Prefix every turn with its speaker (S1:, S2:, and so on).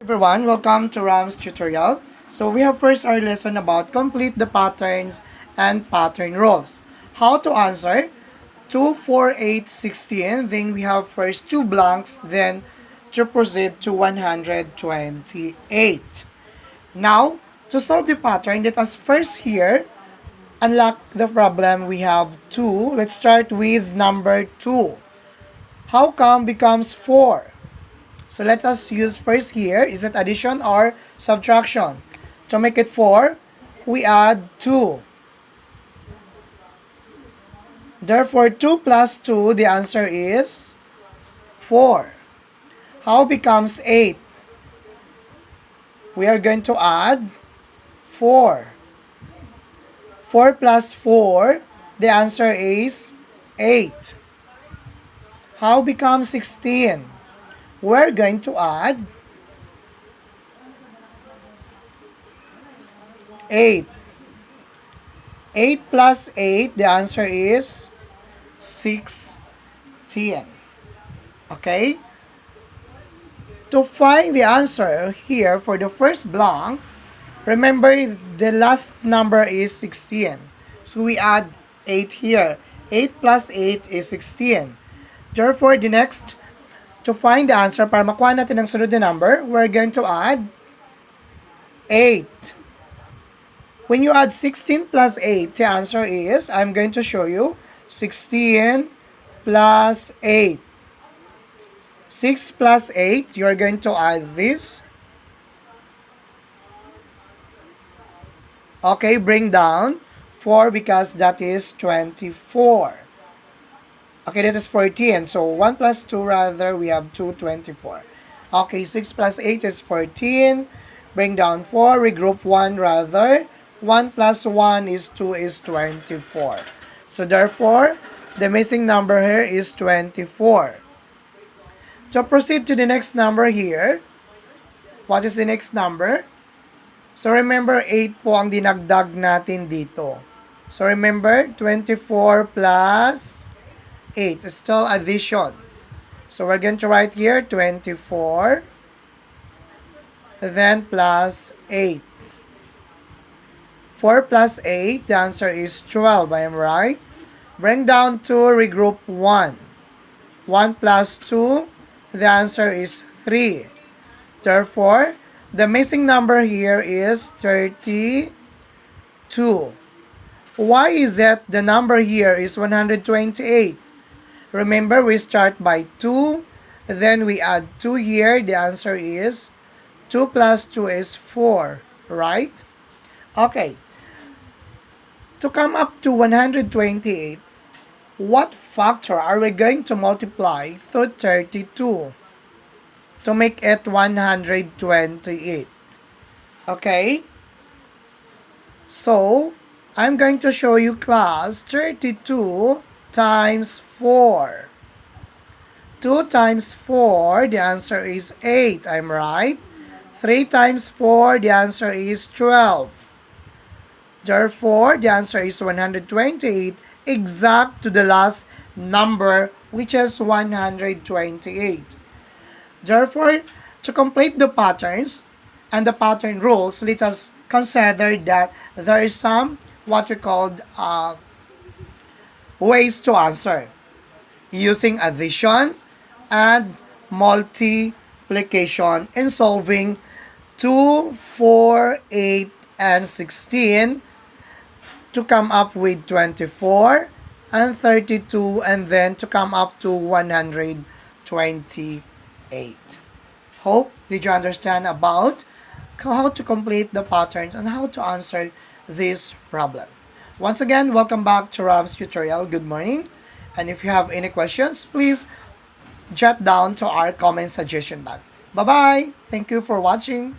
S1: Everyone, welcome to Ram's tutorial. So we have first our lesson about complete the patterns and pattern rules. How to answer 2, 4, 8, 16. Then we have first two blanks, then to proceed to 128. Now, to solve the pattern, let us first here unlock the problem. We have 2. Let's start with number 2. How come becomes 4? So let us use first here, is it addition or subtraction? To make it 4, we add 2. Therefore, 2 plus 2, the answer is 4. How becomes 8? We are going to add 4. 4 plus 4, the answer is 8. How becomes 16? We're going to add 8. 8 plus 8, the answer is 16. Okay? To find the answer here for the first blank, remember the last number is 16. So we add 8 here. 8 plus 8 is 16. Therefore, the next, to find the answer, para makuha natin ang sunod na number, we're going to add 8. When you add 16 plus 8, the answer is, I'm going to show you, 16 plus 8. 6 plus 8, you're going to add this. Okay, bring down 4 because that is 24. Okay, that is 14. So 1 plus 2 rather, we have 2, 24. Okay, 6 plus 8 is 14. Bring down 4, regroup 1 rather. 1 plus 1 is 2 is 24. So therefore, the missing number here is 24. To proceed to the next number here, what is the next number? So remember, 8 po ang dinagdag natin dito. So remember, 24 plus 8 is still addition. So we're going to write here 24, then plus 8. 4 plus 8, the answer is 12. I am right. Bring down 2, regroup 1. 1 plus 2, the answer is 3. Therefore, the missing number here is 32. Why is it the number here is 128? Remember, we start by 2, then we add 2 here. The answer is 2 plus 2 is 4, right? Okay. To come up to 128, what factor are we going to multiply through 32 to make it 128? Okay? So, I'm going to show you class 32 times 4. 2 times 4, the answer is 8. I'm right. 3 times 4, the answer is 12. Therefore, the answer is 128, exact to the last number, which is 128. Therefore, to complete the patterns and the pattern rules, let us consider that there is some what we called ways to answer using addition and multiplication in solving 2, 4, 8, and 16 to come up with 24 and 32, and then to come up to 128. Hope did you understand about how to complete the patterns and how to answer this problem. Once again, welcome back to Ram's tutorial. Good morning. And if you have any questions, please jot down to our comment suggestion box. Bye-bye. Thank you for watching.